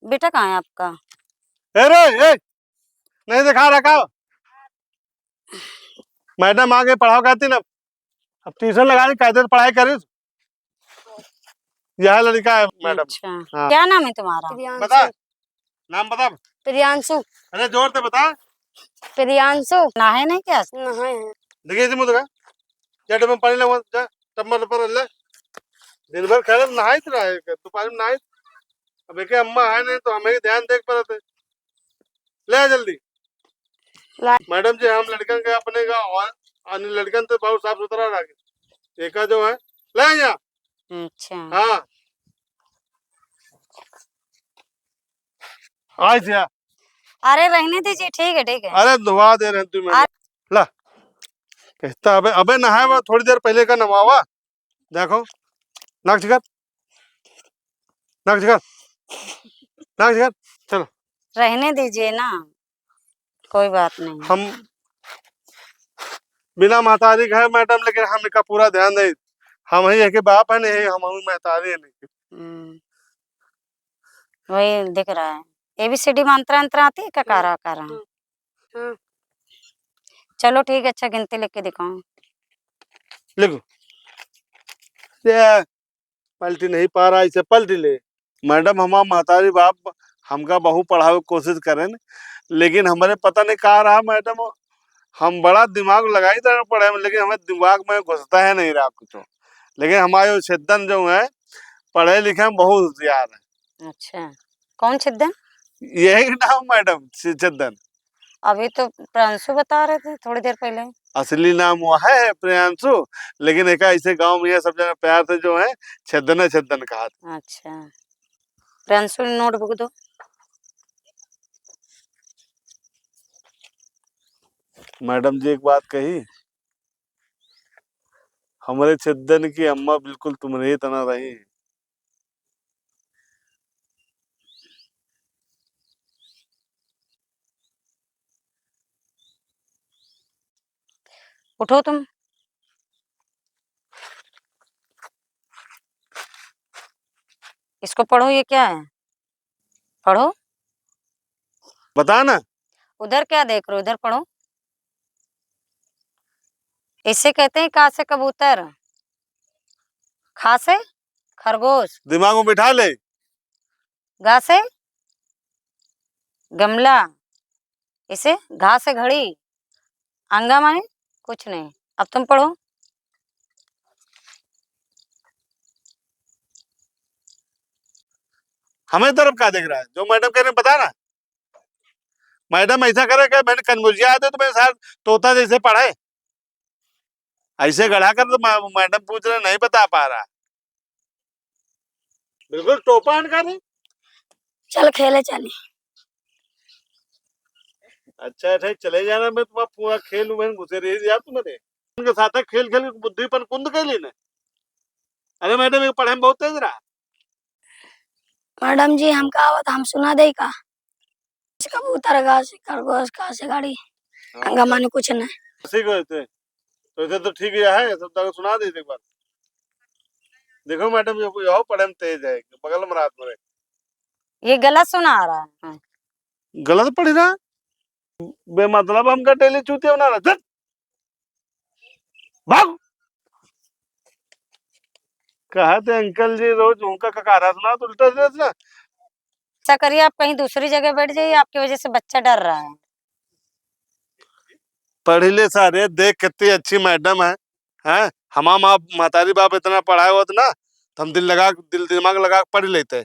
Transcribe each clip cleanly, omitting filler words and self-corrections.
बेटा कहाँ है आपका? अरे ए, नहीं दिखा रखा। मैडम आगे पढ़ाओ कहती ना, अब ट्यूशन लगा दी, कायदे से पढ़ाई करी। यह लड़का है मैडम। अच्छा, हाँ क्या नाम है तुम्हारा? बता, नाम बता। प्रियांशु। अरे जोर से बता। प्रियांशु। ना है नहीं क्या? नहाए हैं। देखिए मुझे जट में पानी लगा जा, तब मत पर ले। दिन भर खैर नहाई तो रहा है, दोपहर में नहाई। अब एक अम्मा है नहीं तो हमें ही ध्यान देख पर थे। ले जल्दी। मैडम जी हम लड़कन के अपने का और अन्य लड़कन तो बहुत साफ सुथरा रखे। एक जो है ले यहाँ। अच्छा, हाँ आज या। अरे रहने दीजिए, ठीक है ठीक है। अरे दुआ दे रहे तू मैंने ला कहता अबे अबे नहाए वो थोड़ी देर पहले का नवावा। देखो नाक कर, नाक कर, नाक कर। चलो रहने दीजिए ना, कोई बात नहीं। हम बिना महतारी का है मैडम, लेकिन हम इसका पूरा ध्यान नहीं। हम ही है कि बाप है नहीं, हम महतारी है नहीं। वही दिख रहा है। ABCD मंत्र अंतर आती है क्या? कारा कारा। हाँ। चलो ठीक है, अच्छा गिनती लिख के दिखाओ। लिखो। ये पलटी नहीं पा रहा, इसे पलटी ले। मैडम हमारा महतारी बाप हमका बहु पढ़ावे कोशिश करें, लेकिन हमारे पता नहीं कहा रहा मैडम। हम बड़ा दिमाग लगाई तरह पढ़े में, लेकिन हमें दिमाग में घुसता है नहीं रहा कुछ। लेकिन हमारे छिद्दन जो है पढ़े लिखे में बहुत होशियार है। अच्छा, कौन छिद्दन? यही नाम मैडम छिद्दन। अभी तो प्रांशु बता रहे थे थोड़ी देर पहले। असली नाम वो है प्रियांशु, लेकिन एक ऐसे गांव में ये सब जने प्यार से जो है छिद्दन छिद्दन कहा। अच्छा, प्रांशु नोटबुक दो। मैडम जी एक बात कही, हमारे छिद्दन की अम्मा बिल्कुल तुम्हारे ही तना रही। उठो तुम। इसको पढ़ो, ये क्या है? पढ़ो। बता ना। उधर क्या देख रहे हो? उधर पढ़ो। इसे कहते हैं का से कबूतर, खा से खरगोश, दिमाग में बिठा ले। गा से गमला, इसे घा से घड़ी, अंगा माने कुछ नहीं। अब तुम पढ़ो। हमें तरफ का देख रहा है? जो मैडम कह रहे हैं बता ना। मैडम ऐसा करे कि मैंने कन्फ्यूजिया आते तो मेरे साथ तोता जैसे पढ़े, ऐसे गढ़ा कर तो मैडम पूछ रहे नहीं बता पा रहा। बिल्कुल टोपा कर रही। चल खेले चले। अच्छा अच्छा चले जाना, मैं तुम्हारा पूरा खेल में घुसे रही यार तुम्हारे उनके साथ खेल खेल बुद्धि पर कुंद कर ली ने। अरे मैडम ये पढ़े में बहुत तेज रहा। मैडम जी हम कहावत हम सुना दे का, कबूतर घास से खरगोश घास से गाड़ी, अंगा माने कुछ नहीं। सीख गए थे तो इधर तो ठीक है, सब तक सुना दी एक बार। देखो मैडम ये यहो पढ़े में तेज है, बगल में रात में ये गलत सुना आ रहा है। गलत पढ़ी रहा। बेमतलब हमका डेली चूतिया बना रहा। चल भाग। कहा थे अंकल जी रोज उनका ककारा सुना तो उल्टा ना। ऐसा करिए, आप कहीं दूसरी जगह बैठ जाइए, आपकी वजह से बच्चा डर रहा है। पढ़ी ले सारे, देख कितनी अच्छी मैडम है। हैं हमारा महतारी बाप इतना पढ़ाया हुआ ना, तो हम दिल दिमाग लगा के पढ़ लेते।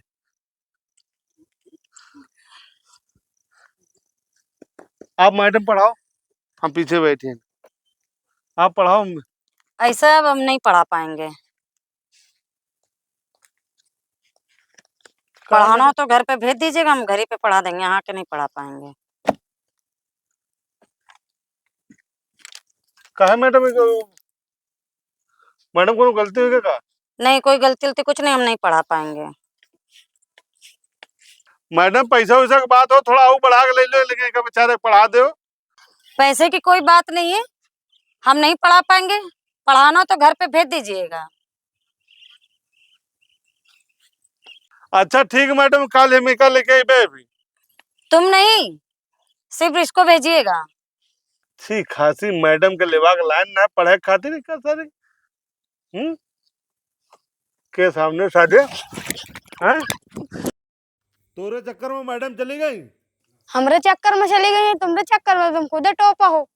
आप मैडम पढ़ाओ, हम पीछे बैठे हैं। आप पढ़ाओ। ऐसा अब हम नहीं पढ़ा पाएंगे। पढ़ाना हो तो घर पे भेज दीजिएगा, हम घर ही पे पढ़ा देंगे, यहाँ के नहीं पढ़ा पाएंगे। कहा मैडम मैडम को गलती हुई क्या? नहीं, कोई गलती उलती कुछ नहीं, हम नहीं पढ़ा पाएंगे। मैडम पैसा वैसा की बात हो थोड़ा और बढ़ा के ले लो, लेकिन बेचारे पढ़ा दो। पैसे की कोई बात नहीं है, हम नहीं पढ़ा पाएंगे। पढ़ाना तो घर पे भेज दीजिएगा। अच्छा ठीक है मैडम, कल हम का लेके आइबे अभी। तुम नहीं, सिर्फ इसको भेजिएगा। ठीक खासी मैडम के लेवा के लाइन ना पढ़े खातिर का सारी के सामने साझे हैं। तोरे चक्कर में मैडम चली गई। हमरे चक्कर में चली गई, तुमरे चक्कर में तुम खुद टोपा हो।